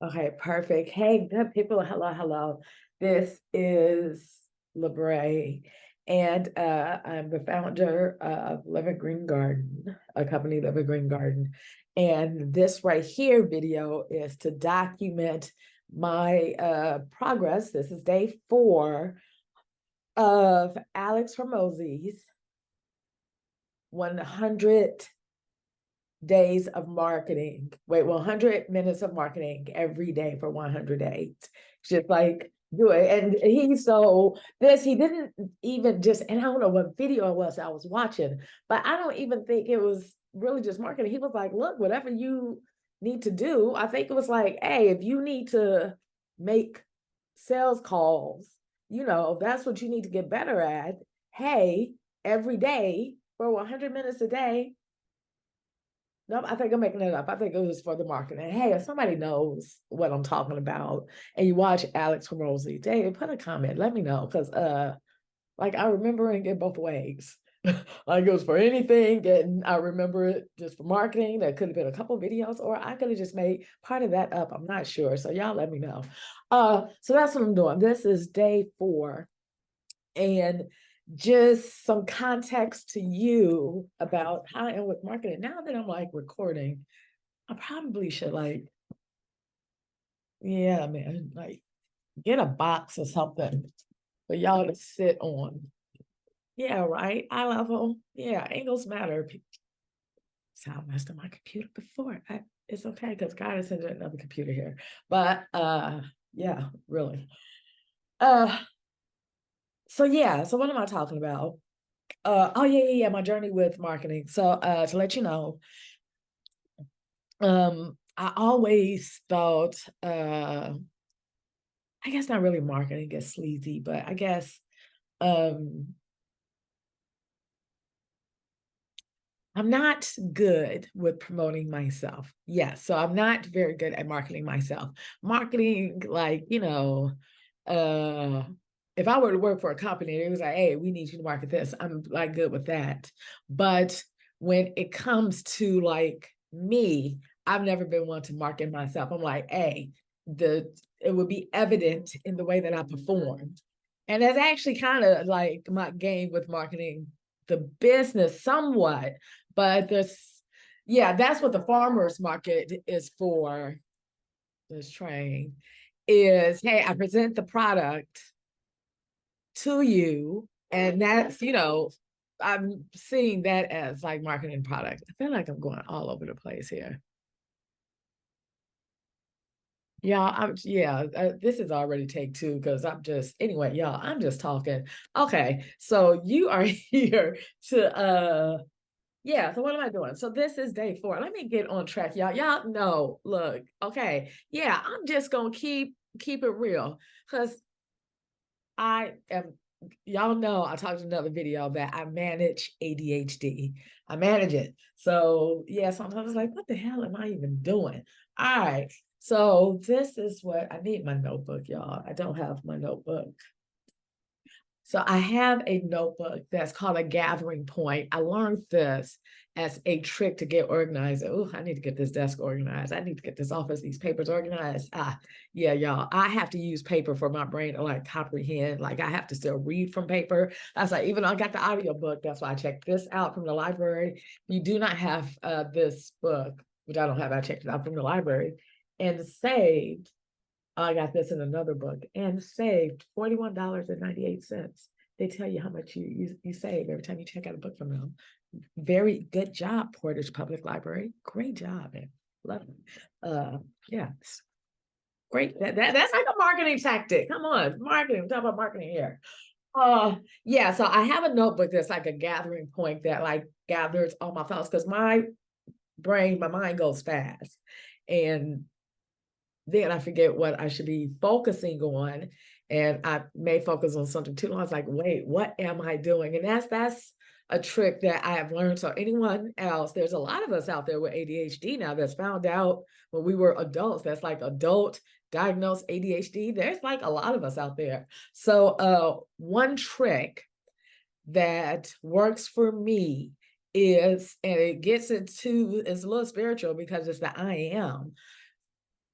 Okay, perfect. Hey, good people. Hello, hello. This is LeBray, and I'm the founder of Living Green Garden, a company, Living Green Garden. And this right here video is to document my progress. This is day 4 of Alex Hormozi's 100 days of marketing. Wait, 100 minutes of marketing every day for 100 days. Just like do it. And he didn't even just, and I don't know what video it was I was watching, but I don't even think it was really just marketing. He was like, look, whatever you need to do. I think it was like, hey, if you need to make sales calls, that's what you need to get better at. Hey, every day for 100 minutes a day. No, I think I'm making it up. I think it was for the marketing. Hey, if somebody knows what I'm talking about and you watch Alex Hormozi, Dave, put a comment. Let me know. Because like I remember it both ways. Like it was for anything, and I remember it just for marketing. That could have been a couple videos, or I could have just made part of that up. I'm not sure. So y'all let me know. So that's what I'm doing. This is day 4. And just some context to you about how I am with marketing. Now that I'm like recording, I probably should yeah, man, like get a box or something for y'all to sit on. Yeah, right. Eye level. Yeah, angles matter. So I messed up my computer before. It's okay because God has sent another computer here. But yeah, really. Uh so yeah, so what am I talking about? Oh yeah, my journey with marketing. So to let you know, I always thought I guess not really marketing gets sleazy, but I guess um I'm not good with promoting myself. Yes, so I'm not very good at marketing myself. Marketing, like, uh if I were to work for a company, it was like, hey, we need you to market this. I'm like good with that. But when it comes to like me, I've never been one to market myself. I'm like, hey, it would be evident in the way that I perform. And that's actually kind of like my game with marketing the business somewhat, but yeah, that's what the farmers market is for. This train is, hey, I present the product to you, and I'm seeing that as like marketing product. I feel like I'm going all over the place here. This is already take 2 because anyway, y'all, I'm just talking. Okay, so you are here to yeah, so what am I doing? So this is day 4. Let me get on track, y'all. Y'all know, look, okay. Yeah, I'm just gonna keep it real because I am, y'all know I talked in another video that I manage ADHD. I manage it. So yeah, sometimes it's like, what the hell am I even doing? All right. So this is what I need my notebook, y'all. I don't have my notebook. So I have a notebook that's called a gathering point. I learned this as a trick to get organized. Oh, I need to get this desk organized. I need to get this office, these papers organized. Yeah, y'all. I have to use paper for my brain to like comprehend. Like I have to still read from paper. That's like, even though I got the audio book, that's why I checked this out from the library. You do not have this book, which I don't have. I checked it out from the library and saved. I got this in another book and saved $41.98. They tell you how much you save every time you check out a book from them. Very good job, Portage Public Library. Great job, man. Love it. Yeah, great. That's like a marketing tactic. Come on, marketing. Talk about marketing here. Yeah. So I have a notebook that's like a gathering point that like gathers all my thoughts because my mind goes fast, and then I forget what I should be focusing on. And I may focus on something too long. I was like, wait, what am I doing? And that's a trick that I have learned. So anyone else, there's a lot of us out there with ADHD now that's found out when we were adults. That's like adult diagnosed ADHD. There's like a lot of us out there. So one trick that works for me is, and it's a little spiritual because it's the I am.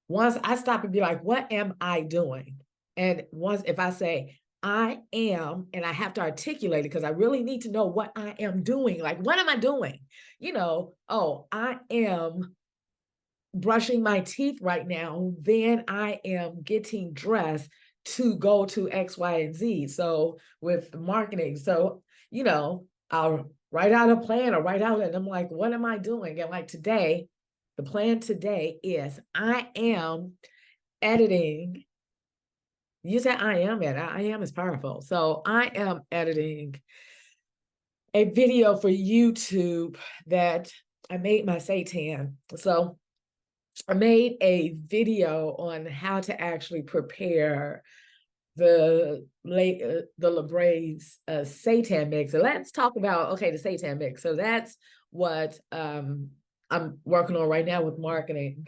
once I stop and be like, what am I doing? And once if I say I am, and I have to articulate it because I really need to know what I am doing. Like, what am I doing? Oh, I am brushing my teeth right now, then I am getting dressed to go to X, Y, and Z. So with marketing, I'll write out a plan or write out, and I'm like, what am I doing? And like today, the plan today is I am editing. You said I am it. I am is powerful. So I am editing a video for YouTube that I made my seitan. So I made a video on how to actually prepare the Labray's seitan mix. So let's talk about the seitan mix. So that's what I'm working on right now with marketing.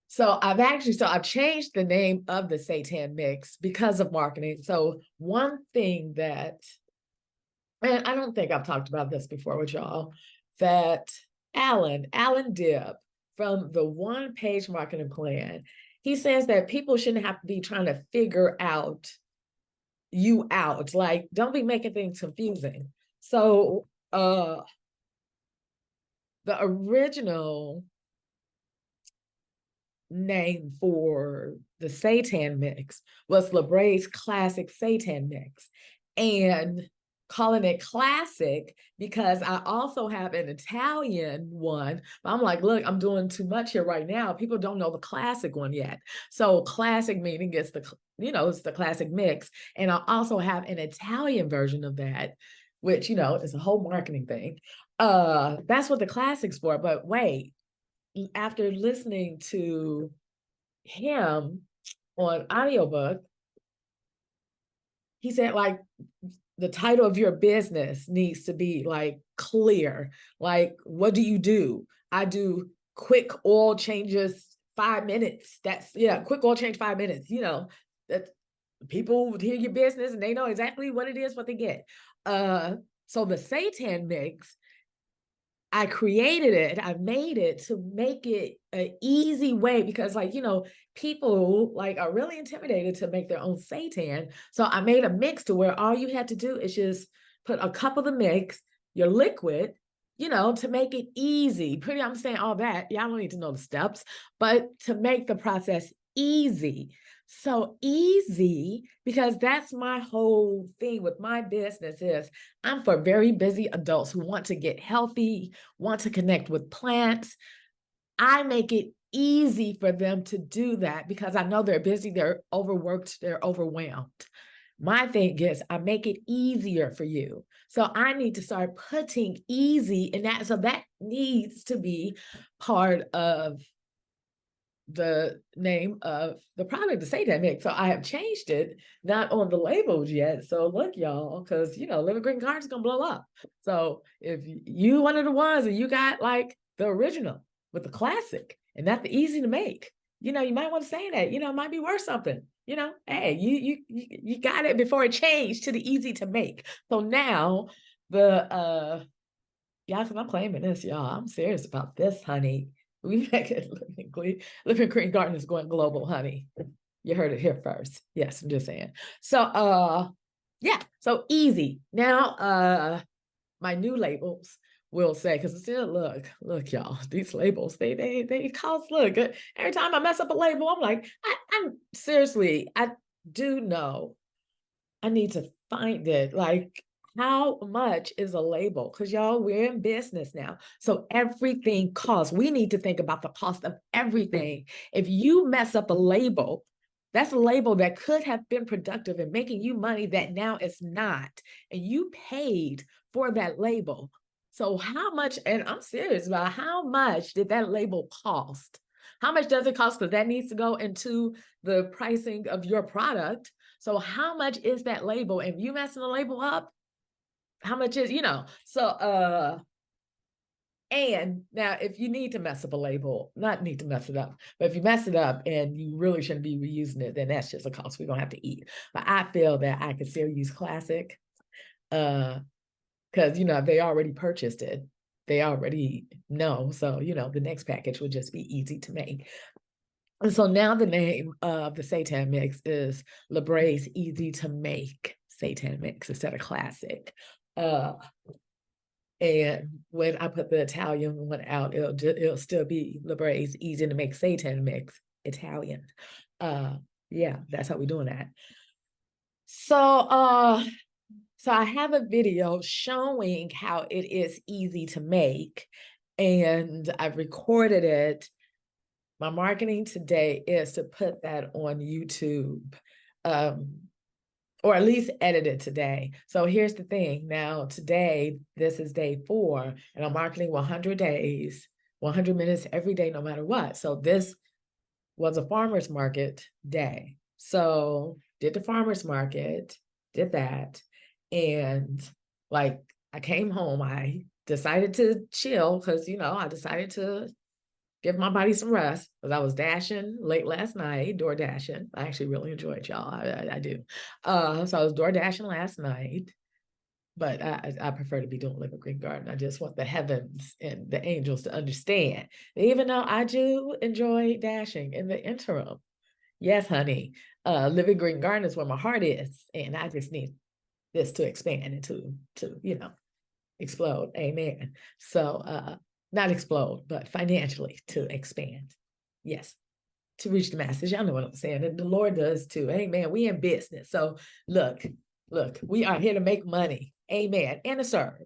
So I've changed the name of the seitan mix because of marketing. So one thing that, and I don't think I've talked about this before with y'all, that Alan Dibb from the One Page Marketing Plan, he says that people shouldn't have to be trying to figure you out. Like, don't be making things confusing. So the original name for the seitan mix was Labray's classic seitan mix. And calling it classic because I also have an Italian one. But I'm like, look, I'm doing too much here right now. People don't know the classic one yet. So classic meaning it's it's the classic mix. And I also have an Italian version of that, which, is a whole marketing thing. That's what the classic's for. But wait, after listening to him on audiobook, he said like the title of your business needs to be like clear. Like, what do you do? I do quick oil changes 5 minutes. Quick oil change 5 minutes. That people hear your business and they know exactly what it is, what they get. So the seitan mix, I created it, I made it to make it an easy way because people are really intimidated to make their own seitan. So I made a mix to where all you had to do is just put a cup of the mix, your liquid, to make it easy. I'm saying all that. Y'all don't need to know the steps, but to make the process easy. So easy, because that's my whole thing with my business is I'm for very busy adults who want to get healthy, want to connect with plants. I make it easy for them to do that because I know they're busy, they're overworked, they're overwhelmed. My thing is I make it easier for you. So I need to start putting easy in that. So that needs to be part of the name of the product, the seitan mix. So I have changed it, not on the labels yet. So look, y'all, because Living Green Garden is gonna blow up. So if you one of the ones and you got like the original with the classic and not the easy to make, you might want to say that. It might be worth something. Hey, you got it before it changed to the easy to make. So now the because I'm claiming this, y'all. I'm serious about this, honey. We make it Living Green Garden is going global, honey. You heard it here first. Yes, I'm just saying. So so easy. Now my new labels will say, because still look, y'all, these labels, they cost, look, every time I mess up a label, I'm like, I'm seriously, I do know I need to find it. Like, how much is a label? Because y'all, we're in business now. So everything costs. We need to think about the cost of everything. If you mess up a label, that's a label that could have been productive in making you money that now it's not. And you paid for that label. So how much, and I'm serious about how much did that label cost? How much does it cost? Because that needs to go into the pricing of your product. So how much is that label? If you messing the label up, how much is, so and now if you need to mess up a label, not need to mess it up, but if you mess it up and you really shouldn't be reusing it, then that's just a cost we're gonna have to eat. But I feel that I could still use classic because they already purchased it. They already know. So, the next package would just be easy to make. And so now the name of the seitan mix is LeBray's Easy to Make seitan mix instead of classic. Uh, and when I put the Italian one out, it'll still be LeBray's Easy to Make seitan mix Italian. Yeah, that's how we're doing that. So I have a video showing how it is easy to make, and I've recorded it. My marketing today is to put that on YouTube, or at least edit it today. So here's the thing. Now, today, this is day 4, and I'm marketing 100 days, 100 minutes every day, no matter what. So this was a farmer's market day. So did the farmer's market, did that. And like, I came home, I decided to chill because, I decided to give my body some rest because I was dashing late last night, door dashing. I actually really enjoyed y'all. I do. So I was door dashing last night, but I prefer to be doing Living Green Garden. I just want the heavens and the angels to understand. Even though I do enjoy dashing in the interim. Yes, honey. Living Green Garden is where my heart is, and I just need this to expand and to explode. Amen. So not explode, but financially to expand. Yes, to reach the masses. Y'all know what I'm saying. And the Lord does too. Amen. We in business. So look, we are here to make money. Amen. And to serve.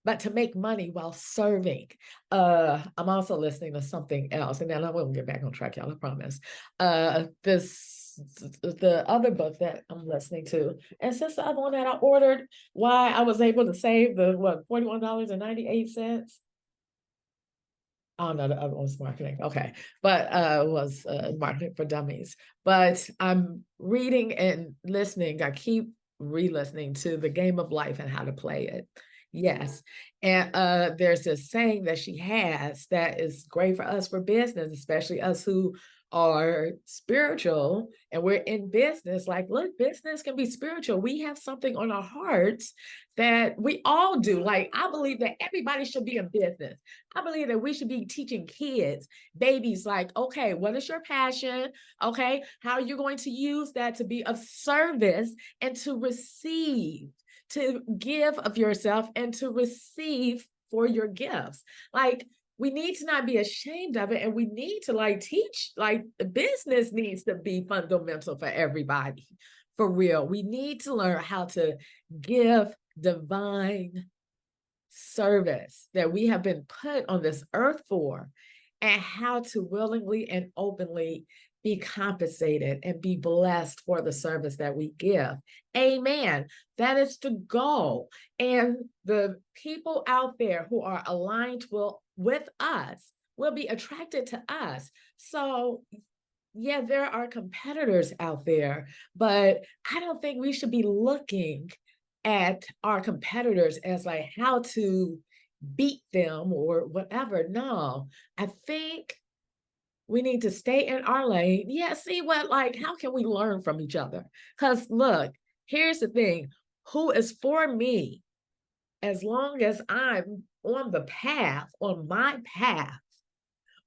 But to make money while serving. I'm also listening to something else. And then I will get back on track, y'all, I promise. The other book that I'm listening to, and since the other one that I ordered, why I was able to save the $41.98. Oh no, the other one's marketing. Okay, but was marketing for dummies. But I'm reading and listening. I keep re-listening to The Game of Life and How to Play It. Yes, and there's this saying that she has that is great for us for business, especially us who are spiritual and we're in business. Like, look, business can be spiritual. We have something on our hearts that we all do. Like, I believe that everybody should be in business. I believe that we should be teaching kids, babies, like, okay, what is your passion? Okay, how are you going to use that to be of service and to receive, to give of yourself and to receive for your gifts? Like, we need to not be ashamed of it, and we need to teach, the business needs to be fundamental for everybody, for real. We need to learn how to give divine service that we have been put on this earth for, and how to willingly and openly be compensated and be blessed for the service that we give. Amen. That is the goal. And the people out there who are aligned with us will be attracted to us. So yeah, there are competitors out there, but I don't think we should be looking at our competitors as like how to beat them or whatever. No, I think we need to stay in our lane. Yeah, see how can we learn from each other? Because look, here's the thing. Who is for me, as long as I'm on the path, on my path,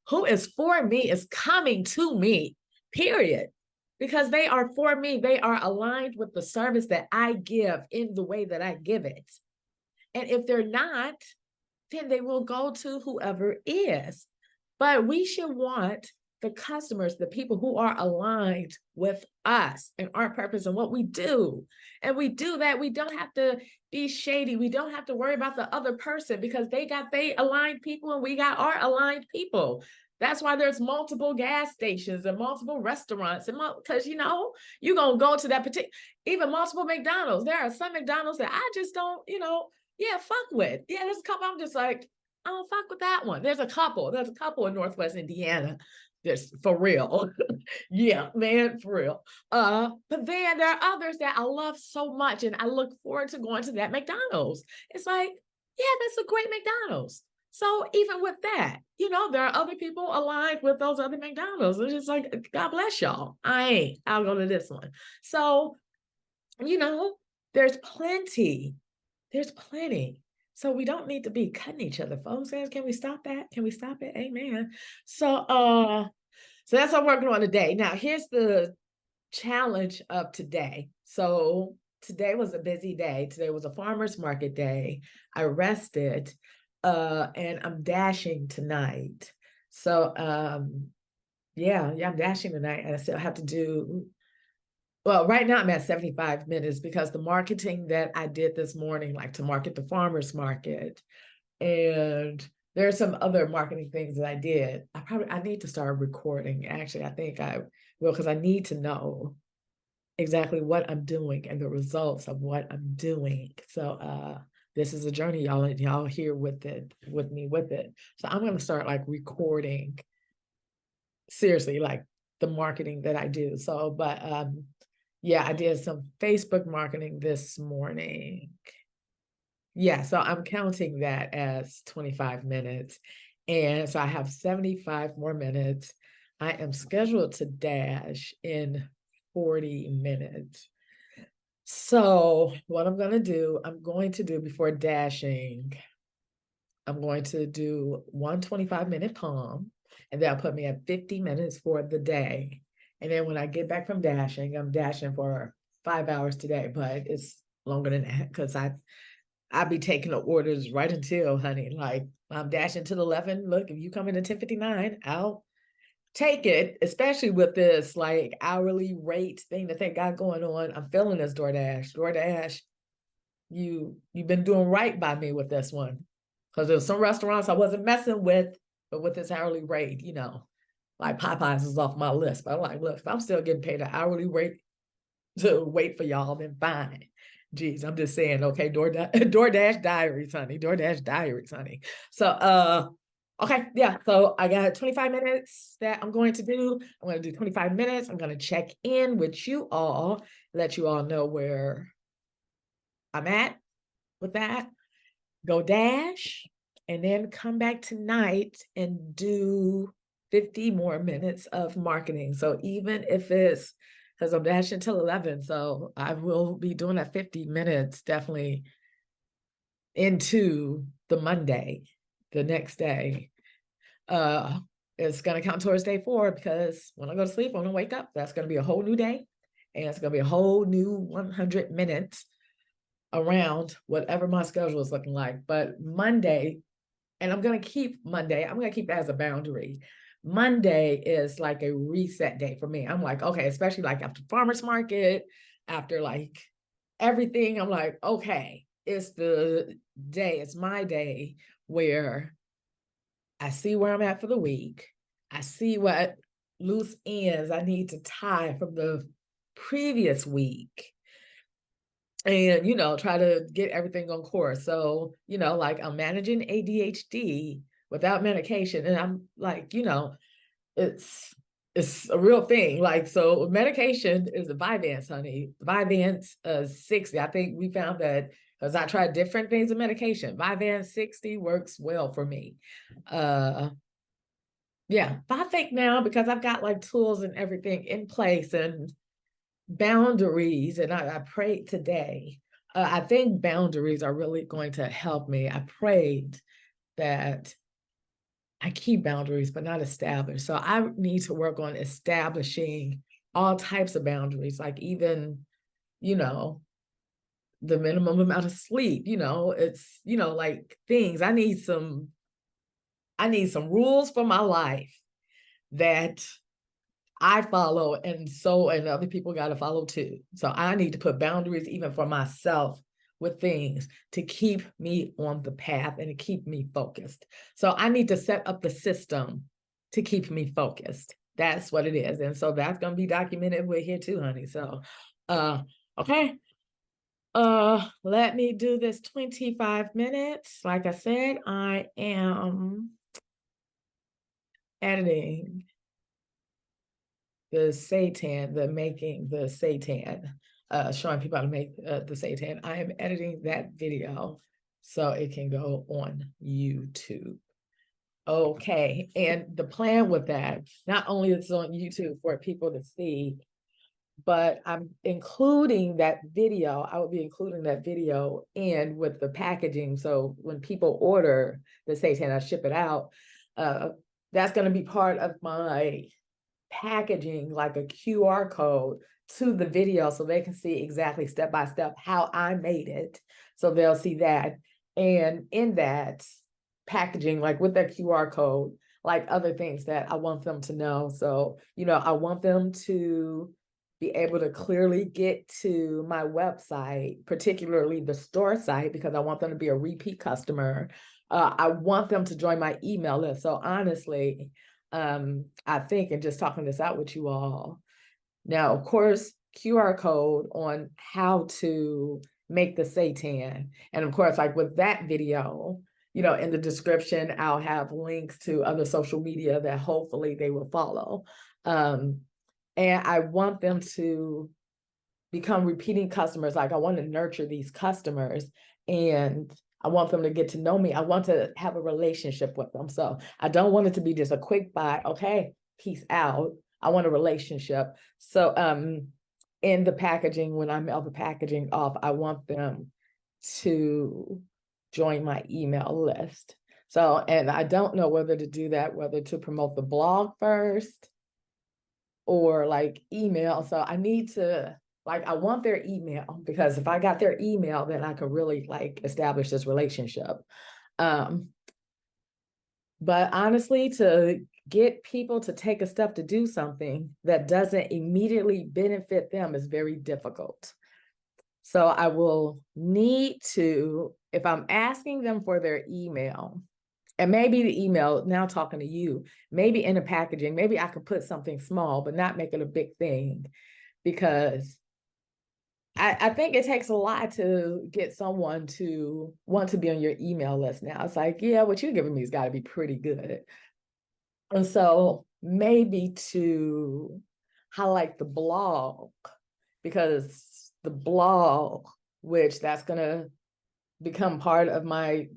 who is for me is coming to me, period. Because they are for me. They are aligned with the service that I give in the way that I give it. And if they're not, then they will go to whoever is. But we should want the customers, the people who are aligned with us and our purpose and what we do. And we do that. We don't have to be shady. We don't have to worry about the other person because they aligned people and we got our aligned people. That's why there's multiple gas stations and multiple restaurants, and because you're gonna go to that particular, even multiple McDonald's. There are some McDonald's that I just don't, fuck with. Yeah, there's a couple I'm just like, I don't fuck with that one. There's a couple in Northwest Indiana. There's for real. Yeah, man, for real. But then there are others that I love so much, and I look forward to going to that McDonald's. It's like, yeah, that's a great McDonald's. So even with that, there are other people aligned with those other McDonald's. It's just like, God bless y'all. I'll go to this one. So, there's plenty. There's plenty. So we don't need to be cutting each other, folks. Can we stop that? Can we stop it? Amen. So So that's what I'm working on today. Now, here's the challenge of today. So today was a busy day. Today was a farmer's market day. I rested, and I'm dashing tonight. So yeah, I'm dashing tonight, and I still have to do, well, right now I'm at 75 minutes because the marketing that I did this morning, like to market the farmer's market, and there's some other marketing things that I did. I need to start recording. Actually, I think I will, because I need to know exactly what I'm doing and the results of what I'm doing. So this is a journey, y'all, and y'all here with me with it. So I'm gonna start like recording seriously, like the marketing that I do. So, but yeah, I did some Facebook marketing this morning. Yeah, so I'm counting that as 25 minutes. And so I have 75 more minutes. I am scheduled to dash in 40 minutes. So what I'm going to do before dashing, I'm going to do one 25-minute palm, and that'll put me at 50 minutes for the day. And then when I get back from dashing, I'm dashing for 5 hours today, but it's longer than that because I'll be taking the orders right until, honey, like I'm dashing to the 11. Look, if you come in at 10:59, I'll take it, especially with this like hourly rate thing that they got going on. I'm feeling this DoorDash. You've been doing right by me with this one, because there's some restaurants I wasn't messing with, but with this hourly rate, like Popeyes is off my list. But I'm like, look, if I'm still getting paid an hourly rate to wait for y'all, then fine. Geez, I'm just saying, okay, DoorDash diaries, honey. DoorDash diaries, honey. So okay, yeah. So I got 25 minutes that I'm going to do. I'm going to do 25 minutes. I'm going to check in with you all, let you all know where I'm at with that. Go dash, and then come back tonight and do 50 more minutes of marketing. So even if it's, because I'm dashing till 11, so I will be doing that 50 minutes definitely into the Monday, the next day. It's going to count towards day 4, because when I go to sleep, when I wake up, that's going to be a whole new day, and it's going to be a whole new 100 minutes around whatever my schedule is looking like. But Monday, and I'm going to keep that as a boundary. Monday is like a reset day for me. I'm like, okay, especially like after farmer's market, after like everything, I'm like, okay, it's my day where I see where I'm at for the week. I see what loose ends I need to tie from the previous week, and try to get everything on course. So like I'm managing ADHD without medication, and I'm like, it's a real thing. Like, so medication is a Vyvanse, honey. Vyvanse 60. I think we found that because I tried different things of medication. Vyvanse 60 works well for me. Yeah, but I think now, because I've got like tools and everything in place and boundaries, and I prayed today. I think boundaries are really going to help me. I prayed that I keep boundaries, but not established. So I need to work on establishing all types of boundaries, like even, the minimum amount of sleep, it's, like things. I need some rules for my life that I follow, and other people got to follow too. So I need to put boundaries even for myself with things to keep me on the path and to keep me focused. So I need to set up the system to keep me focused. That's what it is. And so that's going to be documented with here too, honey. So, okay. Let me do this 25 minutes. Like I said, I am editing the seitan, making the seitan, showing people how to make the seitan. I am editing that video so it can go on YouTube. Okay, and the plan with that, not only is it on YouTube for people to see, but I'm including that video. I will be including that video in with the packaging. So when people order the seitan, I ship it out. That's going to be part of my packaging like a QR code to the video so they can see exactly step by step how I made it. So they'll see that. And in that packaging, like with that QR code, like other things that I want them to know. So, I want them to be able to clearly get to my website, particularly the store site, because I want them to be a repeat customer. I want them to join my email list. So honestly, I think, and just talking this out with you all, now, of course, QR code on how to make the seitan. And of course, like with that video, in the description, I'll have links to other social media that hopefully they will follow. And I want them to become repeating customers. Like I want to nurture these customers and I want them to get to know me. I want to have a relationship with them. So I don't want it to be just a quick buy. Okay, peace out. I want a relationship. So in the packaging, when I mail the packaging off, I want them to join my email list. So, and I don't know whether to do that, whether to promote the blog first or like email. So I need to, like, I want their email, because if I got their email, then I could really like establish this relationship. But honestly, to get people to take a step to do something that doesn't immediately benefit them is very difficult. So I will need to, if I'm asking them for their email, and maybe the email, now talking to you, maybe in the packaging, maybe I could put something small, but not make it a big thing, because I think it takes a lot to get someone to want to be on your email list now. It's like, yeah, what you're giving me has got to be pretty good. And so maybe to highlight the blog, because the blog, which that's going to become part of my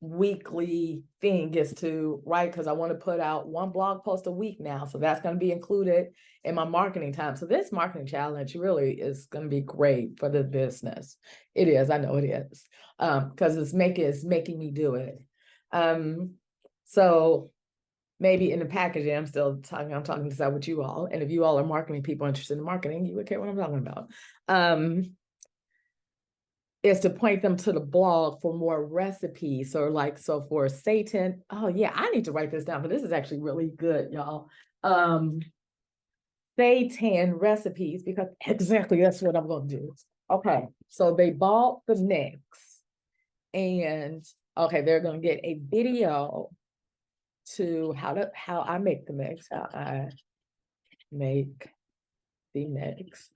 weekly thing, is to write, because I want to put out one blog post a week now. So that's going to be included in my marketing time. So this marketing challenge really is going to be great for the business. It is. I know it is. Because it's making me do it. So maybe in the packaging, I'm talking this out with you all. And if you all are marketing people interested in marketing, you would care what I'm talking about. Is to point them to the blog for more recipes, or like, so for seitan. Oh yeah, I need to write this down, but this is actually really good, y'all. Seitan recipes, because exactly that's what I'm going to do. Okay, so they bought the mix, and okay, they're going to get a video to how I make the mix, how I make the mix.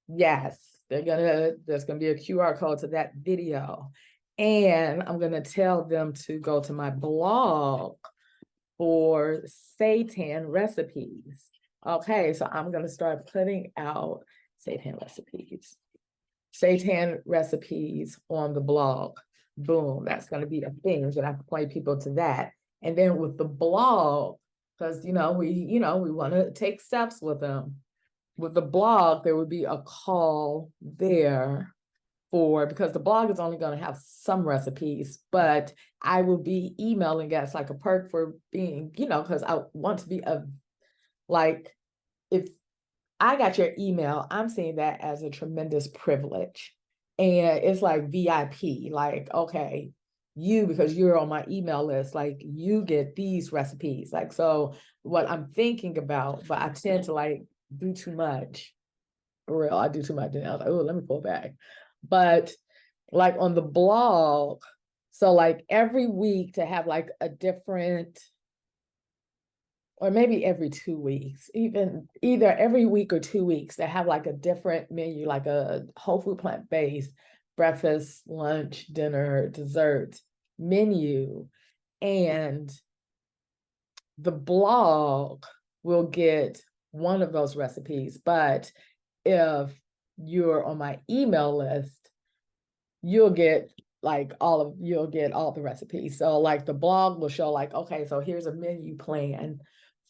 Yes, there's gonna be a QR code to that video. And I'm gonna tell them to go to my blog for seitan recipes. Okay, so I'm gonna start putting out seitan recipes on the blog. Boom, that's gonna be a thing. That I can point people to that. And then with the blog, because we want to take steps with them. With the blog, there would be a call there because the blog is only going to have some recipes, but I will be emailing as like a perk for being, because I want to be if I got your email, I'm seeing that as a tremendous privilege. And it's like VIP, like, okay, because you're on my email list, like you get these recipes. Like, so what I'm thinking about, but I tend to like do too much. For real, I do too much. And I was like, oh, let me pull back. But like on the blog, so like every week to have like a different, or maybe every 2 weeks, either every week or 2 weeks, to have like a different menu, like a whole food plant-based breakfast, lunch, dinner, dessert menu. And the blog will get one of those recipes. But if you're on my email list, you'll get all the recipes. So like the blog will show like, okay, so here's a menu plan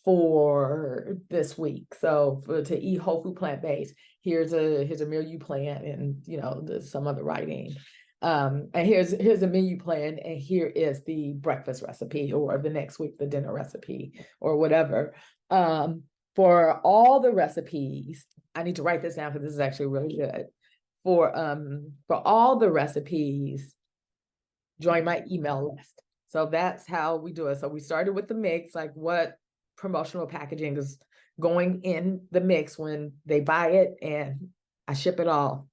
for this week. So to eat whole food plant-based, here's a menu plan, and some other writing. And here's the menu plan, and here is the breakfast recipe, or the next week the dinner recipe, or whatever. For all the recipes, I need to write this down because this is actually really good. For all the recipes, join my email list. So that's how we do it. So we started with the mix, like what promotional packaging is going in the mix when they buy it, and I ship it all.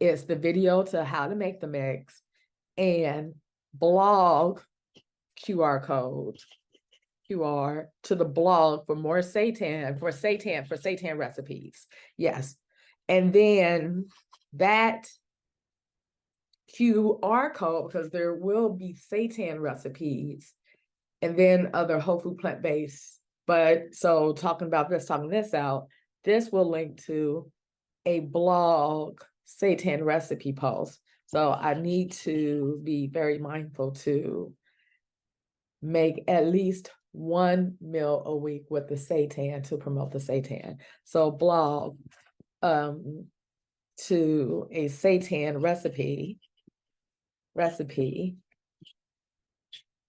It's the video to how to make the mix, and blog QR code, QR to the blog for more seitan recipes. Yes. And then that QR code, because there will be seitan recipes, and then other whole food plant-based. But so talking this out, this will link to a blog seitan recipe post. So I need to be very mindful to make at least one meal a week with the seitan to promote the seitan. So blog to a seitan recipe,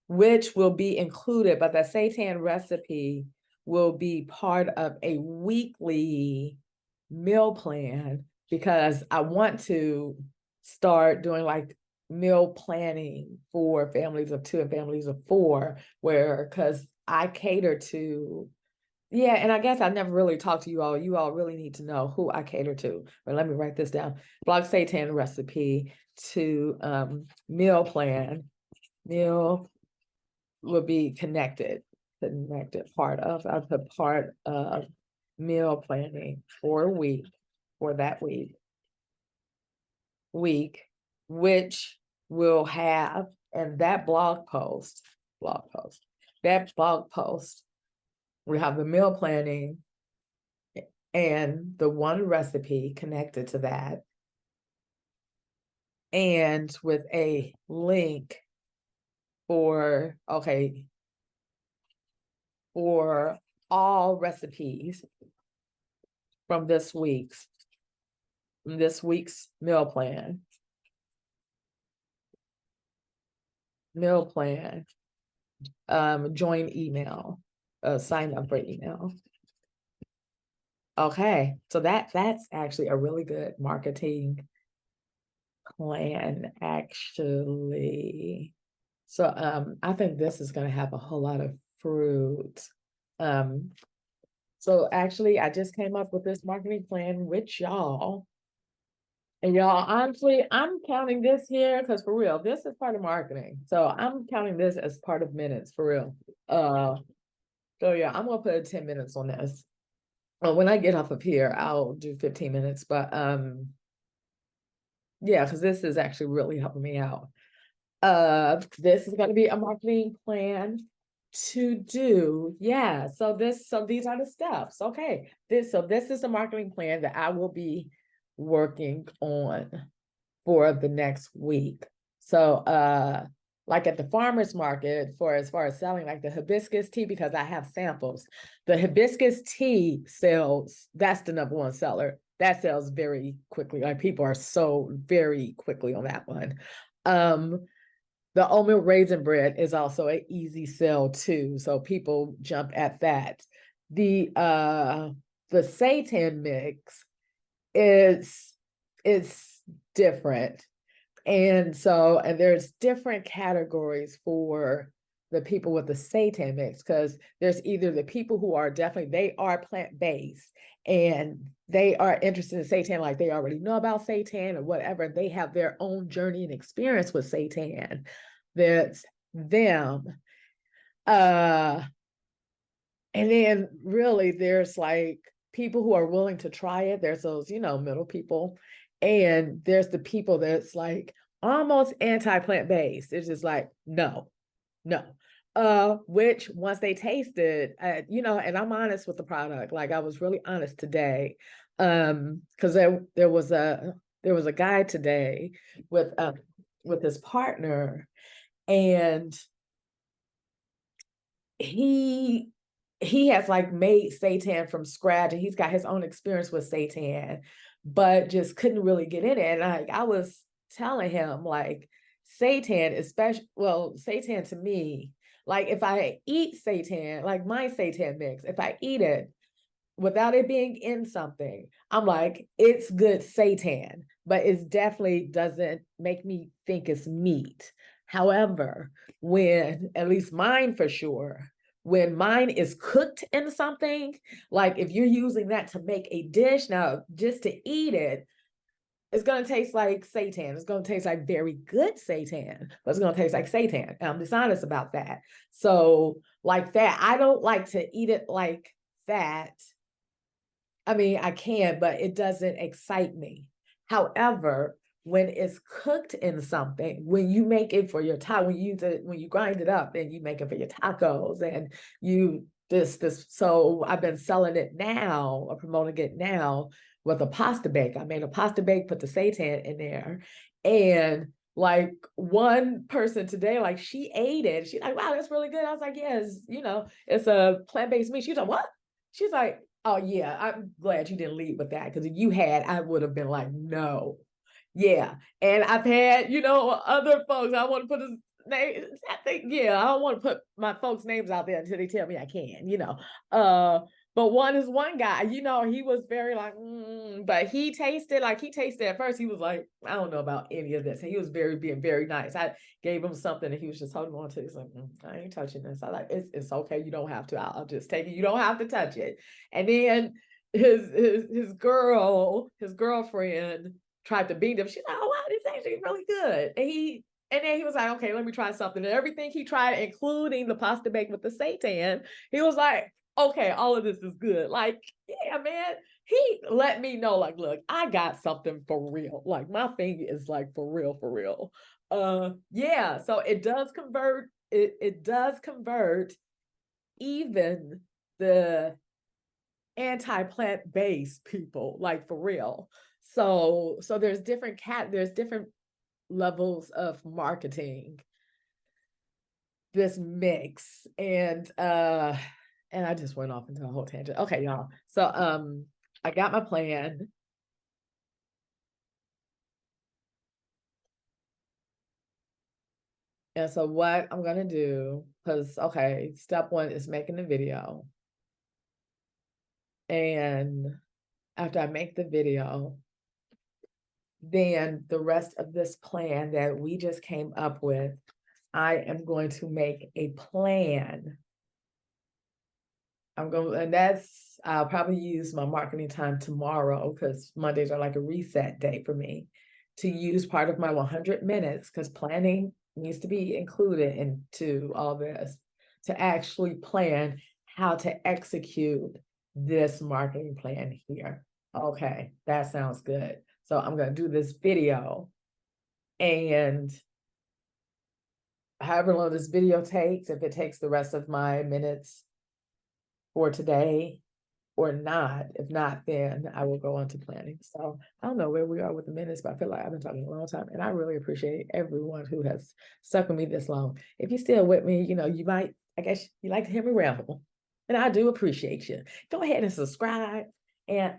which will be included, but the seitan recipe will be part of a weekly meal plan, because I want to start doing like meal planning for families of 2 and families of 4, because I cater to, yeah, and I guess I never really talked to you all. You all really need to know who I cater to. But let me write this down. Blog seitan recipe to meal plan. Meal will be connected part of, I put part of meal planning for a week, for that week, which will have, and that blog post, we have the meal planning and the one recipe connected to that, and with a link for all recipes from this week's meal plan. Join email, sign up for email. Okay, so that's actually a really good marketing plan, actually. So I think this is going to have a whole lot of fruit. So actually, I just came up with this marketing plan with y'all. And y'all, honestly, I'm counting this here because for real, this is part of marketing. So I'm counting this as part of minutes, for real. So yeah, I'm gonna put 10 minutes on this. When I get off of here, I'll do 15 minutes. But yeah, because this is actually really helping me out. This is gonna be a marketing plan to do. Yeah, so these are the steps. Okay. This is the marketing plan that I will be working on for the next week. So like at the farmers market, for as far as selling like the hibiscus tea, because I have samples, the hibiscus tea sells, that's the #1 seller. That sells very quickly. Like people are so very quickly on that one. The oatmeal raisin bread is also an easy sell too, so people jump at that. The seitan mix is different, and there's different categories for the people with the seitan mix, because there's either the people who are they are plant-based and they are interested in seitan, like they already know about seitan or whatever, they have their own journey and experience with seitan. That's them. And then really there's like people who are willing to try it. There's those, middle people. And there's the people that's like almost anti-plant-based. It's just like, no. Which once they taste it, and I'm honest with the product. Like I was really honest today. Because there was a guy today with his partner, and he has like made seitan from scratch, and he's got his own experience with seitan, but just couldn't really get in it. And I was telling him like seitan, especially, well, seitan to me, like if I eat seitan, like my seitan mix, if I eat it without it being in something, I'm like, it's good seitan, but it definitely doesn't make me think it's meat. However, when, at least mine for sure, when mine is cooked in something, like if you're using that to make a dish, now just to eat it, it's going to taste like seitan. It's going to taste like very good seitan, but it's going to taste like seitan. I'm dishonest about that. So like that, I don't like to eat it like that. I mean, I can, but it doesn't excite me. However, when it's cooked in something, when you make it for your taco, when you use it, when you grind it up and you make it for your tacos and you this. So I've been selling it now or promoting it now with a pasta bake. I made a pasta bake, put the seitan in there, and like one person today, like she ate it. She's like, "Wow, that's really good." I was like, "Yes, it's a plant-based meat." She's like, "What?" She's like, "Oh yeah, I'm glad you didn't lead with that, because if you had, I would have been like, no." Yeah. And I've had, other folks, I want to put his name, I think, yeah, I don't want to put my folks' names out there until they tell me I can. But one guy, he was very like, but he tasted at first, he was like, I don't know about any of this. And he was being very nice. I gave him something and he was just holding on to it. He's like, I ain't touching this. I like, it's okay. You don't have to. I'll just take it. You don't have to touch it. And then his girlfriend tried to beat him. She's like, "Oh wow, this is actually really good." And then he was like, "Okay, let me try something." And everything he tried, including the pasta bake with the seitan, he was like, "Okay, all of this is good." Like, yeah, man. He let me know, like, look, I got something for real. Like, my thing is like for real, for real. Yeah. So it does convert. It does convert even the anti-plant based people, like for real. So there's different levels of marketing this mix, and I just went off into a whole tangent. Okay, y'all. So I got my plan. And so what I'm gonna do, because okay, step one is making the video. And after I make the video, then the rest of this plan that we just came up with, I am going to make a plan. I'll probably use my marketing time tomorrow, because Mondays are like a reset day for me, to use part of my 100 minutes, because planning needs to be included into all this, to actually plan how to execute this marketing plan here. Okay, that sounds good. So I'm going to do this video, and however long this video takes, if it takes the rest of my minutes for today or not, if not, then I will go on to planning. So I don't know where we are with the minutes, but I feel like I've been talking a long time, and I really appreciate everyone who has stuck with me this long. If you're still with me, you might, I guess you like to hear me ramble, and I do appreciate you. Go ahead and subscribe, and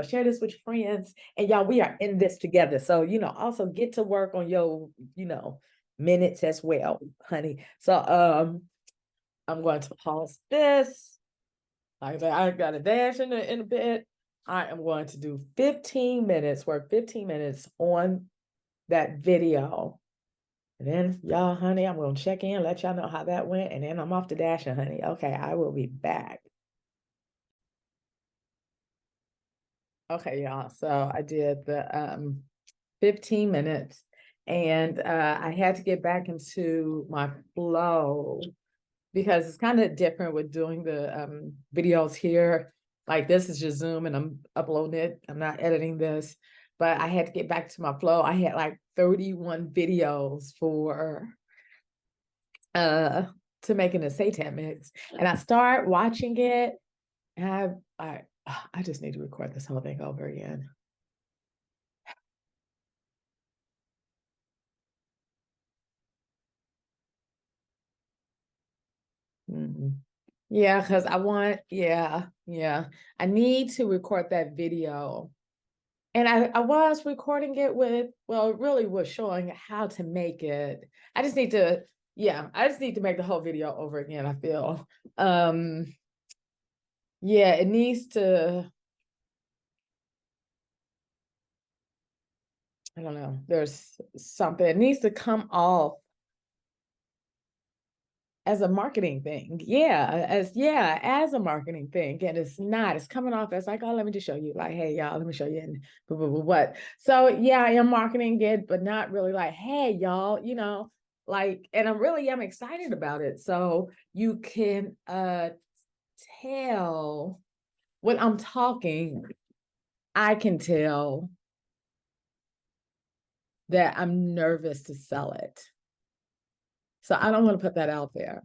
share this with your friends. And y'all, we are in this together. So, also get to work on your, minutes as well, honey. So I'm going to pause this. Like I said, I got a dash in a bit. I am going to do 15 minutes, work 15 minutes on that video. And then y'all, honey, I'm going to check in, let y'all know how that went. And then I'm off to dashing, honey. Okay, I will be back. Okay, y'all. So I did the 15 minutes, and I had to get back into my flow, because it's kind of different with doing the videos here. Like, this is just Zoom and I'm uploading it. I'm not editing this, but I had to get back to my flow. I had like 31 videos to making a seitan mix. And I start watching it, and I just need to record this whole thing over again. Yeah, because I need to record that video And I was recording it with, well, it really was showing how to make it. I just need to, yeah, I just need to make the whole video over again, I feel. Yeah, it needs to, I don't know, there's something, it needs to come off as a marketing thing. As a marketing thing. And it's not, it's coming off as like, oh, let me just show you, like, hey, y'all, let me show you and what. So yeah, I am marketing it, but not really like, hey, y'all, like, and I'm excited about it. So you can tell when I'm talking, I can tell that I'm nervous to sell it. So I don't want to put that out there.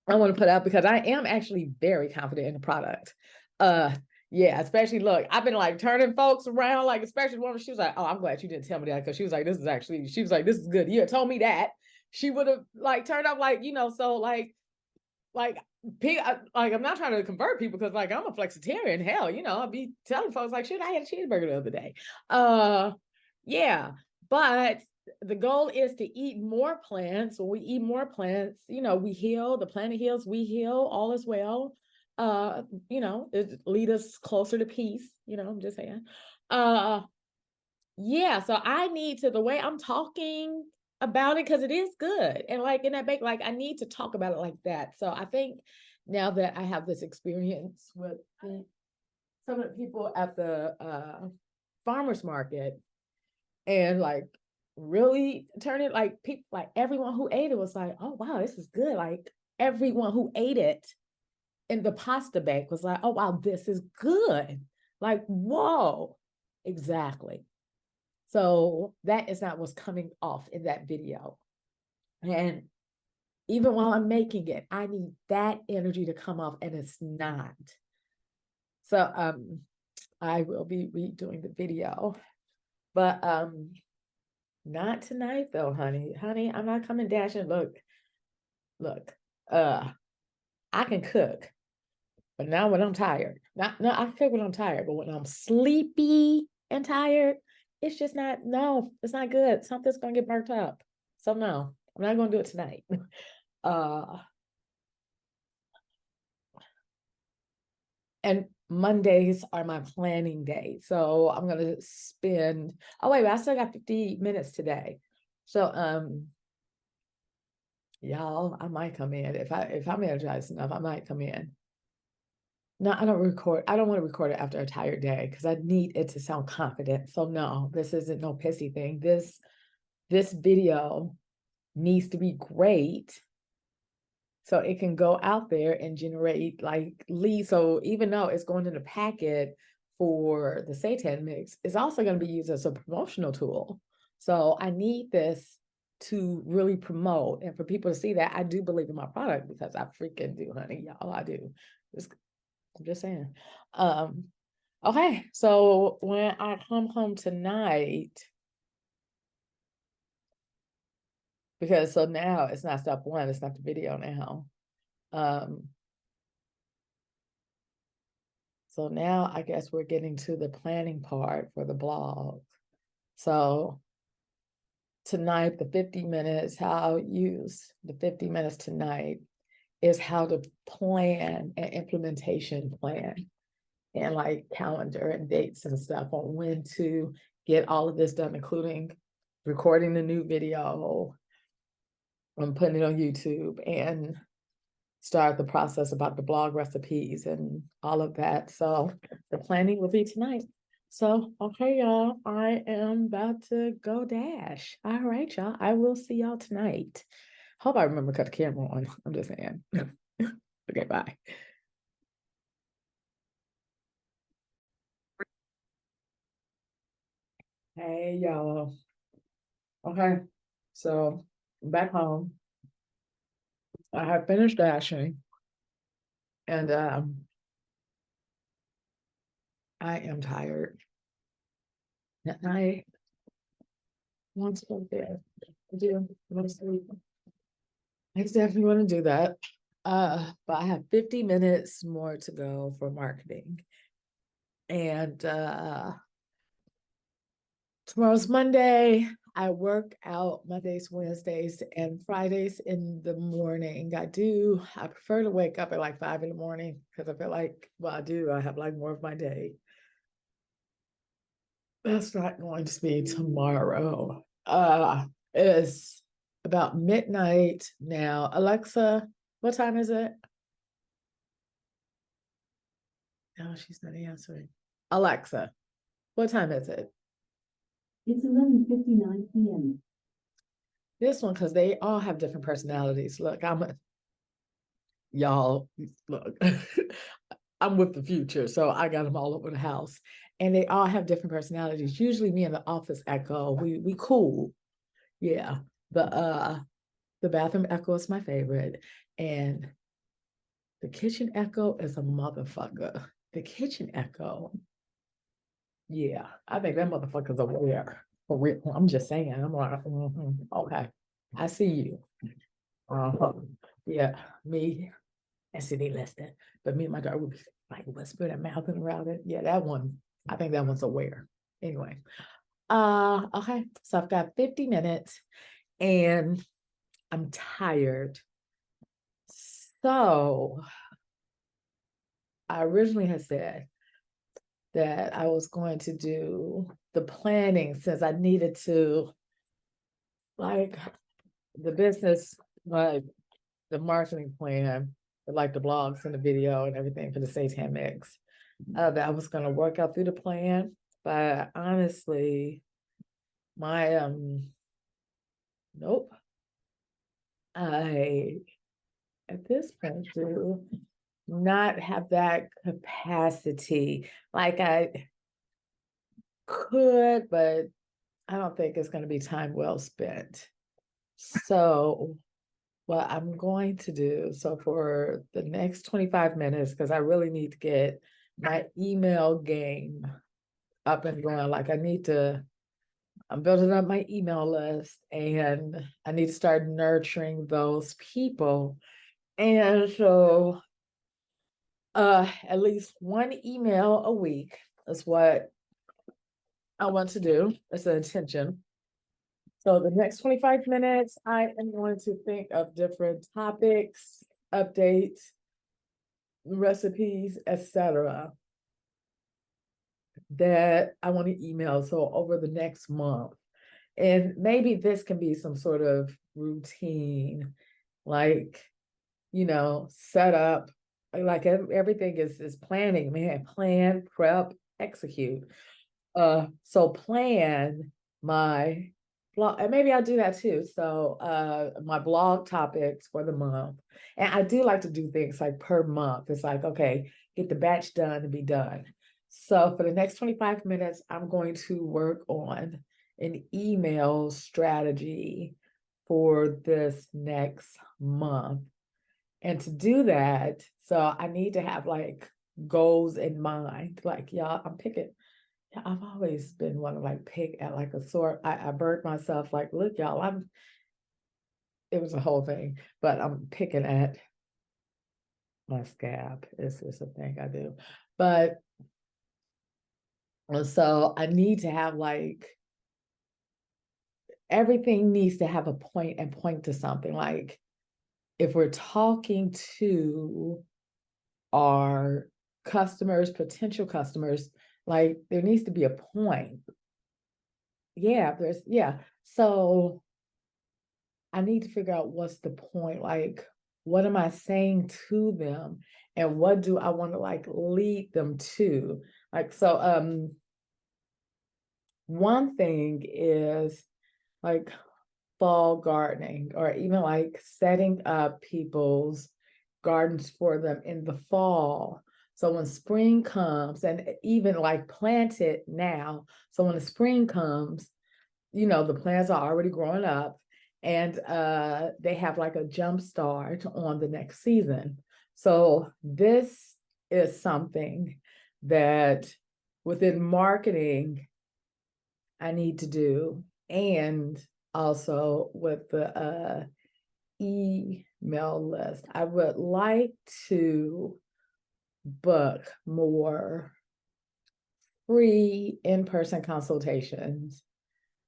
I want to put out because I am actually very confident in the product. Yeah, especially look, I've been like turning folks around, like especially one, she was like, oh, I'm glad you didn't tell me that because she was like, she was like, this is good. You had told me that. She would have like turned up like, so like I'm not trying to convert people because like I'm a flexitarian. Hell, I'll be telling folks like, shit, I had a cheeseburger the other day. Yeah, but the goal is to eat more plants. When we eat more plants, we heal, the planet heals, we heal, all is well. It lead us closer to peace, I'm just saying. Yeah, so I need to, the way I'm talking about it, because it is good. And like in that bake, like I need to talk about it like that. So I think now that I have this experience with some of the people at the farmers market and like really turn it like people, like everyone who ate it was like, oh wow, this is good. Like everyone who ate it in the pasta bake was like, oh wow, this is good. Like, whoa, exactly. So that is not what's coming off in that video. And even while I'm making it, I need that energy to come off, and it's not. So I will be redoing the video, but not tonight though, honey. Honey, I'm not coming dashing. Look, I can cook, but now when I'm tired, no, I cook when I'm tired, but when I'm sleepy and tired, it's just not, no, it's not good. Something's gonna get burnt up. So no, I'm not gonna do it tonight. And Mondays are my planning day. So I'm gonna spend, oh wait, I still got 50 minutes today. So y'all, I might come in. If I'm energized enough, I might come in. No, I don't record. I don't want to record it after a tired day because I need it to sound confident. So no, this isn't no pissy thing. This video needs to be great so it can go out there and generate like leads. So even though it's going in a packet for the seitan mix, it's also going to be used as a promotional tool. So I need this to really promote and for people to see that I do believe in my product because I freaking do, honey, y'all. I do. I'm just saying. Okay, so when I come home tonight, because so now it's not step one, it's not the video now. So now I guess we're getting to the planning part for the blog. So tonight, the 50 minutes, how I'll use the 50 minutes tonight is how to plan an implementation plan and like calendar and dates and stuff on when to get all of this done, including recording the new video, and putting it on YouTube, and start the process about the blog recipes and all of that. So the planning will be tonight. So, okay, y'all, I am about to go dash. All right, y'all, I will see y'all tonight. Hope I remember to cut the camera on. I'm just saying. Okay, bye. Hey, y'all. Okay, so back home. I have finished dashing, and I am tired. I want to go to bed. I do want to sleep. I definitely want to do that. But I have 50 minutes more to go for marketing. And Tomorrow's Monday. I work out Mondays, Wednesdays, and Fridays in the morning. I prefer to wake up at like 5 in the morning because I feel like, well, I have like more of my day. That's not going to be tomorrow. It's about midnight now. Alexa, what time is it? No, she's not answering. Alexa, what time is it? It's 11:59 p.m. This one, because they all have different personalities. Look, y'all, look, I'm with the future, so I got them all over the house, and they all have different personalities. Usually, me and the office echo. We cool, yeah. The bathroom echo is my favorite, and the kitchen echo is a motherfucker. The kitchen echo, yeah, I think that motherfucker's aware. For real, I'm just saying. I'm like, okay, I see you. Uh-huh. Yeah, me and Sydney Liston. But me and my daughter would be like whispering and mouthing around it. Yeah, that one, I think that one's aware. Anyway. Okay. So I've got 50 minutes and I'm tired. So I originally had said that I was going to do the planning since I needed to like the business, like the marketing plan, like the blogs and the video and everything for the Seitan mix. That I was gonna work out through the plan, but honestly, my nope. I at this point do not have that capacity. Like I could, but I don't think it's gonna be time well spent. So what I'm going to do, so for the next 25 minutes, because I really need to get my email game up and going. Like I'm building up my email list and I need to start nurturing those people. And so at least one email a week is what I want to do. It's an intention. So the next 25 minutes, I am going to think of different topics, updates, recipes, etc. that I want to email. So over the next month. And maybe this can be some sort of routine, like, set up, like everything is planning, man, plan, prep, execute. So plan my blog, and maybe I'll do that too. So my blog topics for the month. And I do like to do things like per month. It's like, okay, get the batch done and be done. So for the next 25 minutes, I'm going to work on an email strategy for this next month. And to do that, so I need to have like goals in mind. Like, y'all, I'm picking. I've always been one to like pick at like a sort. I burnt myself like, look, y'all, it was a whole thing, but I'm picking at my scab. It's a thing I do. But so I need to have like everything needs to have a point and point to something. Like if we're talking to our customers, potential customers, like there needs to be a point. Yeah. So I need to figure out what's the point. Like, what am I saying to them? And what do I want to like lead them to? Like, so one thing is like fall gardening or even like setting up people's gardens for them in the fall. So when spring comes, and even like plant it now. So when the spring comes, the plants are already growing up and they have like a jump start on the next season. So this is something that within marketing I need to do, and also with the email list. I would like to book more free in-person consultations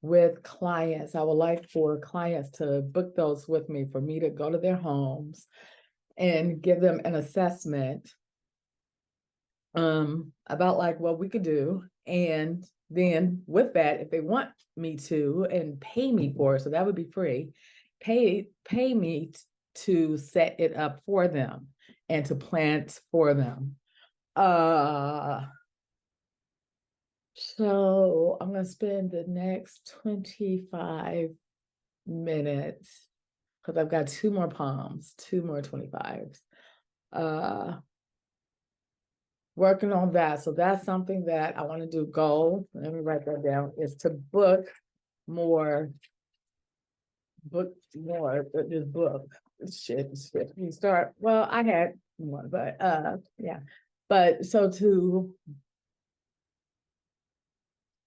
with clients. I would like for clients to book those with me, for me to go to their homes and give them an assessment about like what we could do. And then with that, if they want me to and pay me for it, so that would be free, pay me to set it up for them and to plant for them. So I'm gonna spend the next 25 minutes because I've got two more palms, two more 25s. Working on that. So that's something that I want to do. Goal, let me write that down, is to book more, just book. Shit. You start, well, I had one, but yeah. But so to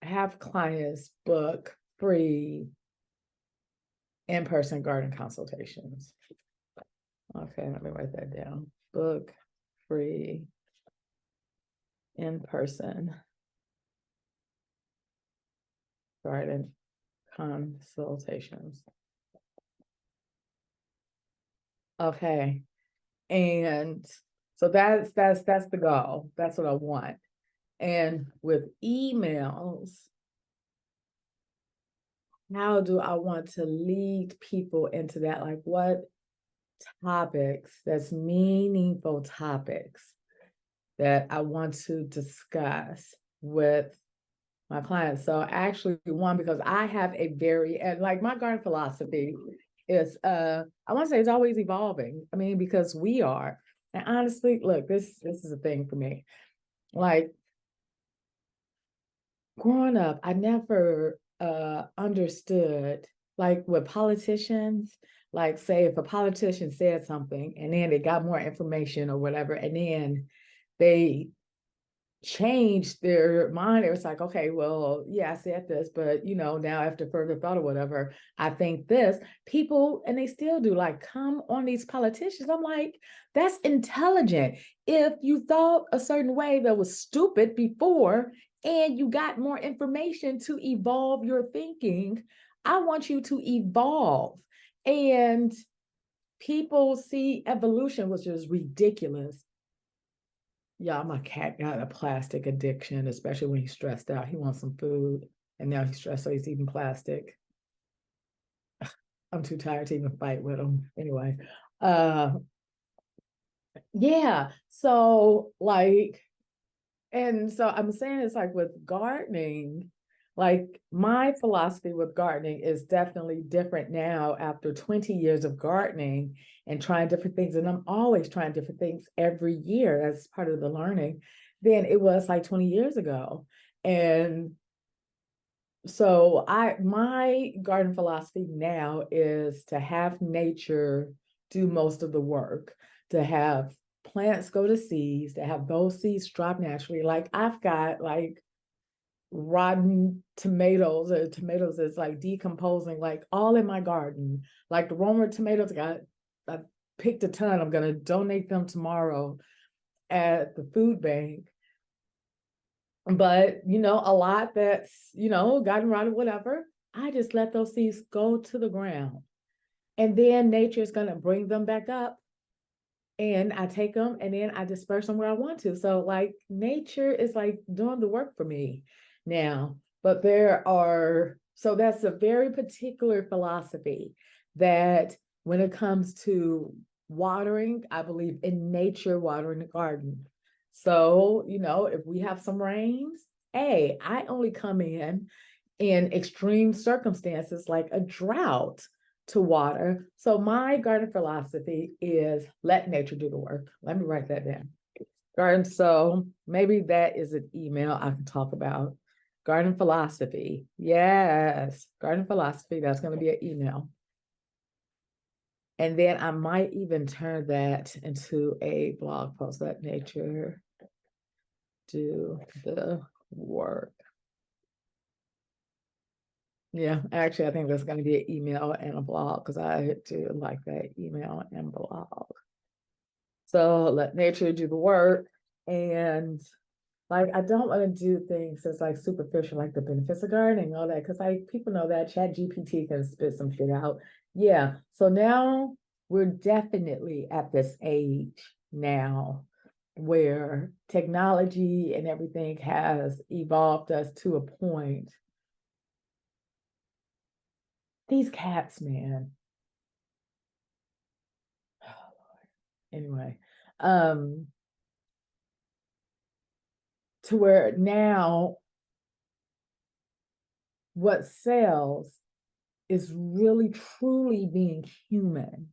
have clients book free in-person garden consultations. Okay, let me write that down. Book free in-person garden consultations. Okay. And so that's the goal. That's what I want. And with emails, how do I want to lead people into that? Like what topics, that's meaningful topics that I want to discuss with my clients. So actually one, because I have a very, and like my garden philosophy is, I want to say it's always evolving. I mean, because we are, and honestly, look, this is a thing for me. Like growing up, I never understood, like with politicians, like say if a politician said something and then they got more information or whatever, and then they changed their mind. It was like, okay, well, yeah, I said this, but now after further thought or whatever, I think this. People, and they still do, like come on these politicians. I'm like, that's intelligent. If you thought a certain way that was stupid before and you got more information to evolve your thinking, I want you to evolve. And people see evolution, which is ridiculous. Yeah, my cat got a plastic addiction, especially when he's stressed out. He wants some food, and now he's stressed, so he's eating plastic. I'm too tired to even fight with him. Anyway, yeah. So like, and so I'm saying it's like with gardening, like my philosophy with gardening is definitely different now after 20 years of gardening and trying different things. And I'm always trying different things every year. That's part of the learning. Then it was like 20 years ago. And so my garden philosophy now is to have nature do most of the work, to have plants go to seeds, to have those seeds drop naturally. Like I've got like rotten tomatoes, or tomatoes is like decomposing, like all in my garden. Like the Roma tomatoes, I picked a ton. I'm gonna donate them tomorrow at the food bank. But a lot that's gotten rotted, whatever. I just let those seeds go to the ground, and then nature is gonna bring them back up. And I take them and then I disperse them where I want to. So like nature is like doing the work for me now. But so that's a very particular philosophy that when it comes to watering, I believe in nature watering the garden. So, if we have some rains, hey, I only come in extreme circumstances like a drought to water. So my garden philosophy is let nature do the work. Let me write that down. Garden. So maybe that is an email I can talk about. Garden philosophy. Yes. Garden philosophy. That's going to be an email. And then I might even turn that into a blog post. Let nature do the work. Yeah, actually, I think that's going to be an email and a blog because I do like that, email and blog. So let nature do the work. And Like, I don't want to do things that's like superficial, like the benefits of gardening, all that, because like people know that Chat GPT can spit some shit out. Yeah. So now we're definitely at this age now where technology and everything has evolved us to a point. These cats, man. Anyway, um, to where now what sells is really truly being human.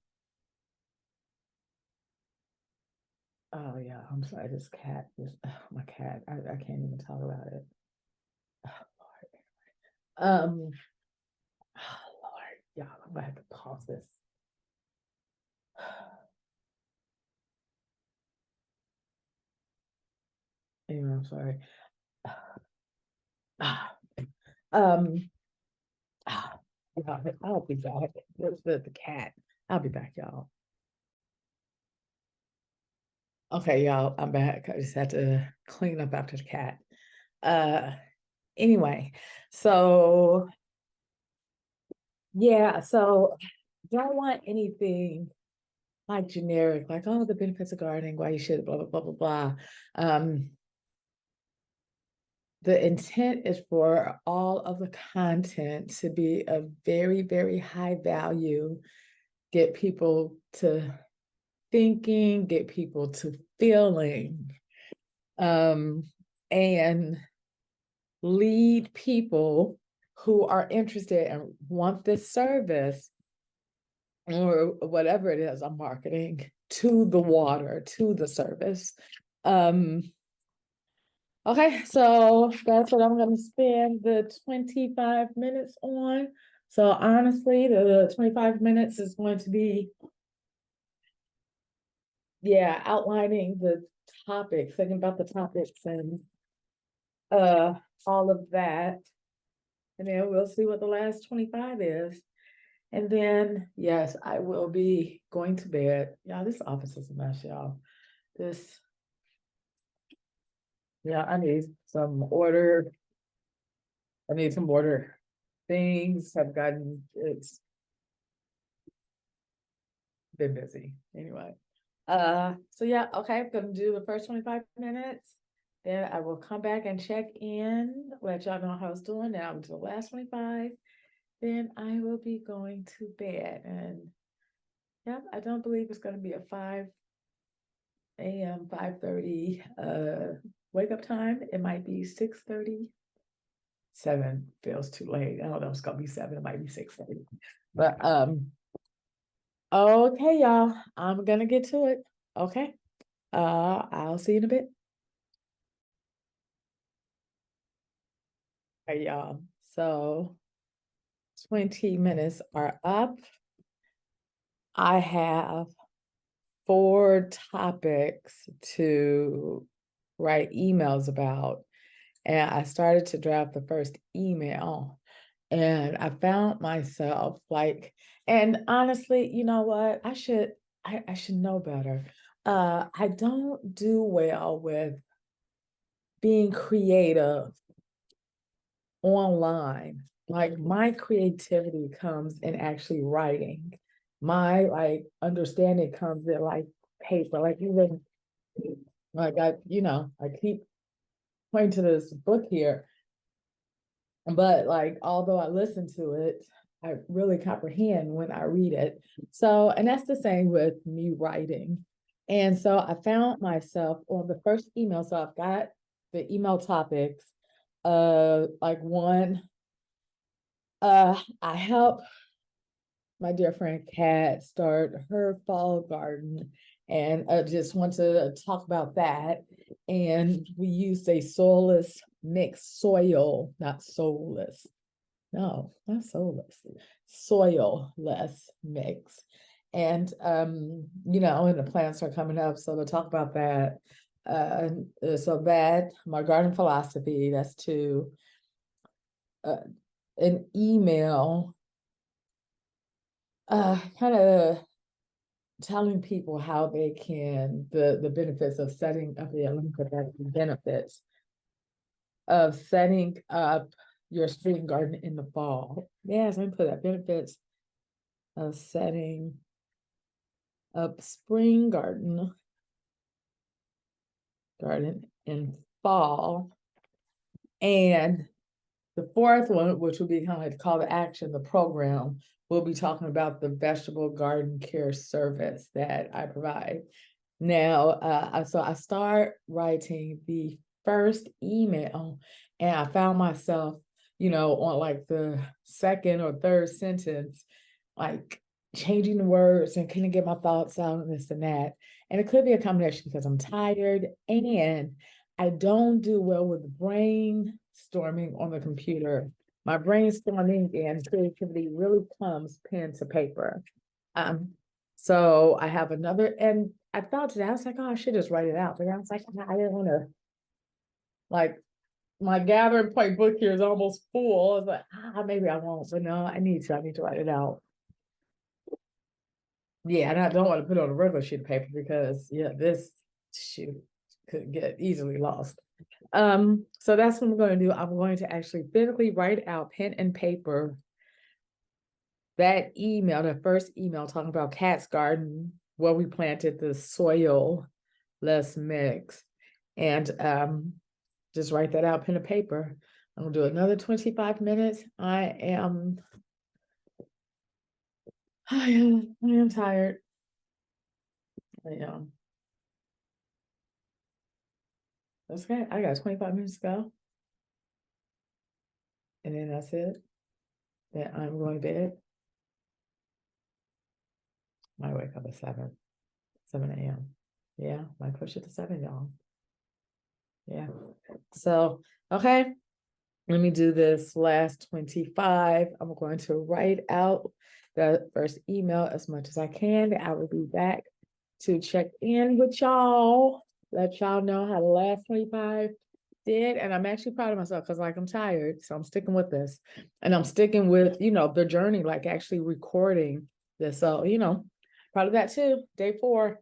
Oh yeah, I'm sorry. This cat, my cat. I can't even talk about it. Oh Lord. Oh Lord, y'all, I'm gonna have to pause this. Anyway, I'm sorry. Um, yeah, I'll be back. It's the cat. I'll be back, y'all. Okay, y'all, I'm back. I just had to clean up after the cat. Uh, anyway, so yeah, so don't want anything like generic, like, oh, the benefits of gardening, why you should, blah, blah, blah, blah, blah. Um, the intent is for all of the content to be a very, very high value, get people to thinking, get people to feeling, and lead people who are interested and want this service or whatever it is I'm marketing to the water, to the service. Okay, so that's what I'm going to spend the 25 minutes on. So honestly, the 25 minutes is going to be, yeah, outlining the topics, thinking about the topics and uh all of that. And then we'll see what the last 25 is. And then, yes, I will be going to bed. Yeah, this office is a mess, y'all. This, yeah, I need some order things. It's been busy anyway. So yeah, okay, I'm gonna do the first 25 minutes. Then I will come back and check in, let y'all know how I was doing. Now I'm to the last 25. Then I will be going to bed. And yeah, I don't believe it's gonna be a 5 a.m., 5:30 wake up time. It might be 6:30. 7 feels too late. I don't know, it's gonna be 7, it might be 6:30. But okay, y'all, I'm gonna get to it. Okay. I'll see you in a bit. Hey, y'all. So 20 minutes are up. I have 4 topics to write emails about. And I started to draft the first email. And I found myself like, and honestly, you know what? I should know better. I don't do well with being creative online. Like my creativity comes in actually writing. My like understanding comes in like paper. Like even like I keep pointing to this book here, but like although I listen to it, I really comprehend when I read it. So, and that's the same with me writing. And so I found myself on the first email. So I've got the email topics. Like one, I help my dear friend Kat start her fall garden, and I just want to talk about that. And we used a soulless mixed soil, not soulless. No, not soulless, soil-less mix. And and the plants are coming up, so to talk about that. So that my garden philosophy, that's two. Uh, an email kind of telling people how they can the benefits of setting up the Olympic benefits of setting up your spring garden in the fall. Yes, let me put that benefits of setting up spring garden in fall. And the fourth one, which will be kind of like the call to action, the program, we'll be talking about the vegetable garden care service that I provide. Now, so I start writing the first email, and I found myself, on like the second or third sentence, like changing the words and couldn't get my thoughts out and this and that. And it could be a combination because I'm tired and I don't do well with brainstorming on the computer. My brainstorming and creativity really comes pen to paper. So I have another, and I thought today, I was like, oh, I should just write it out. But I was like, I didn't want to, like, my gathering point book here is almost full. I was like, maybe I won't, but no, I need to write it out. Yeah, and I don't want to put on a regular sheet of paper because this shoot could get easily lost. So that's what I'm going to do. I'm going to actually physically write out pen and paper that email, the first email talking about Cat's Garden, where we planted the soil less mix. And just write that out pen and paper. I'm gonna do another 25 minutes. I am tired. I am. That's okay. I got 25 minutes to go. And then that's it. Then I'm going to bed. Might wake up at 7 a.m. Yeah, might push it to 7, y'all. Yeah. So, okay. Let me do this last 25. I'm going to write out the first email as much as I can. I will be back to check in with y'all, let y'all know how the last 25 did. And I'm actually proud of myself because I'm tired. So I'm sticking with this. And I'm sticking with, the journey, like actually recording this. So, proud of that too. Day 4.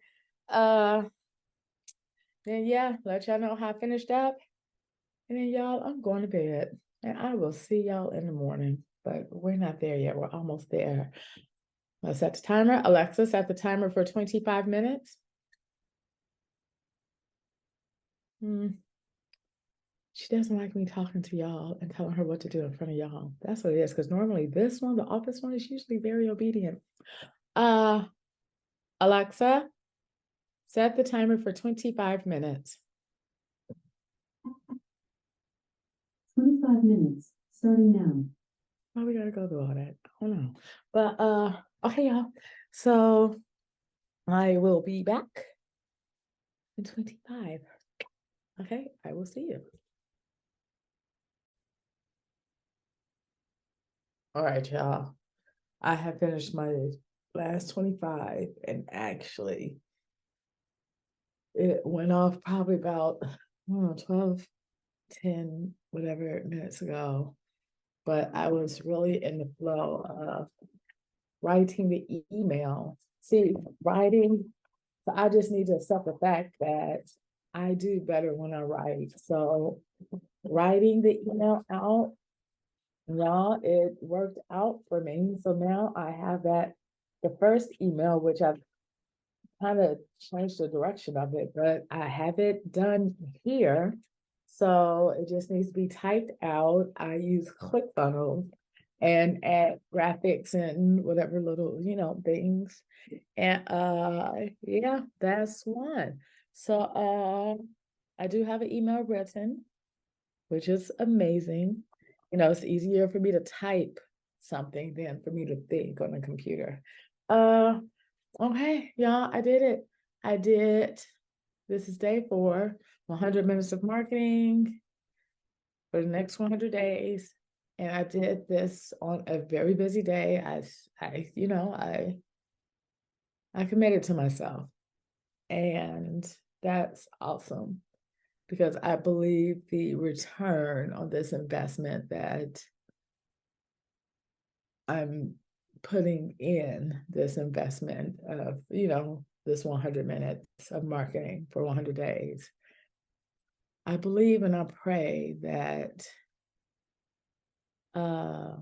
Then yeah, let y'all know how I finished up. And then y'all, I'm going to bed. And I will see y'all in the morning. But we're not there yet. We're almost there. Let's set the timer. Alexa, set the timer for 25 minutes. She doesn't like me talking to y'all and telling her what to do in front of y'all. That's what it is. Because normally this one, the office one, is usually very obedient. Alexa, set the timer for 25 minutes. 25 minutes, starting now. Oh, we gotta go through all that. Hold on. But okay, y'all. So I will be back in 25. Okay, I will see you. All right, y'all. I have finished my last 25, and actually it went off probably about 12, 10, whatever minutes ago. But I was really in the flow of writing the email. See, writing, so I just need to accept the fact that I do better when I write. So writing the email out, y'all, it worked out for me. So now I have the first email, which I've kind of changed the direction of it, but I have it done here. So it just needs to be typed out. I use ClickFunnels and add graphics and whatever little, things. And yeah, that's one. So I do have an email written, which is amazing. It's easier for me to type something than for me to think on a computer. Okay, y'all, I did it. I did. This is day 4, 100 minutes of marketing for the next 100 days. And I did this on a very busy day. I committed to myself. And that's awesome because I believe the return on this investment that I'm putting in this investment of, this 100 minutes of marketing for 100 days I believe and I pray that uh,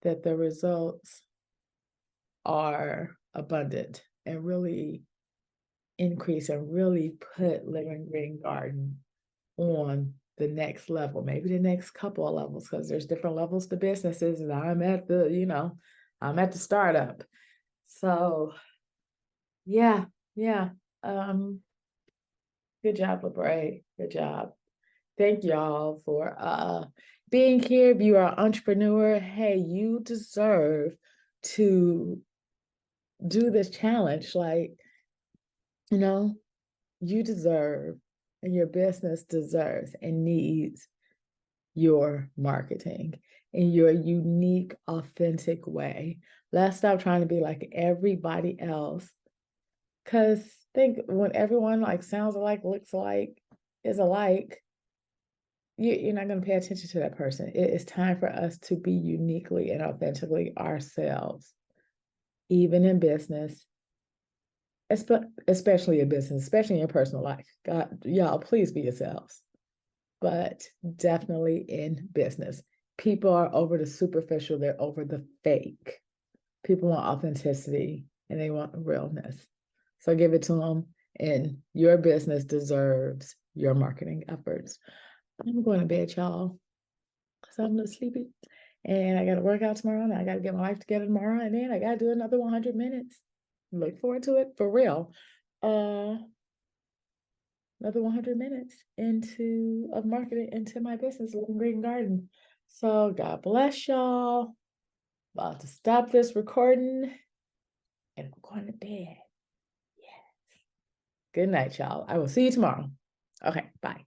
that the results are abundant and really increase and really put Living Green Garden on the next level, maybe the next couple of levels, because there's different levels to businesses, and I'm at the startup. So yeah, yeah. Um, good job, LeBray. Good job. Thank y'all for being here. If you are an entrepreneur, hey, you deserve to do this challenge. Like, you know, you deserve, and your business deserves and needs your marketing in your unique, authentic way. Let's stop trying to be like everybody else. Because think when everyone like sounds alike, looks alike, is alike, you're not going to pay attention to that person. It is time for us to be uniquely and authentically ourselves, even in business, especially in business, especially in your personal life. God, y'all, please be yourselves. But definitely in business. People are over the superficial, they're over the fake. People want authenticity and they want realness. So give it to them, and your business deserves your marketing efforts. I'm going to bed, y'all, because I'm a little sleepy. And I got to work out tomorrow, and I got to get my life together tomorrow, and then I got to do another 100 minutes. Look forward to it for real. Another 100 minutes of marketing into my business, Living Green Garden. So God bless y'all. About to stop this recording and I'm going to bed. Yes. Good night, y'all. I will see you tomorrow. Okay, bye.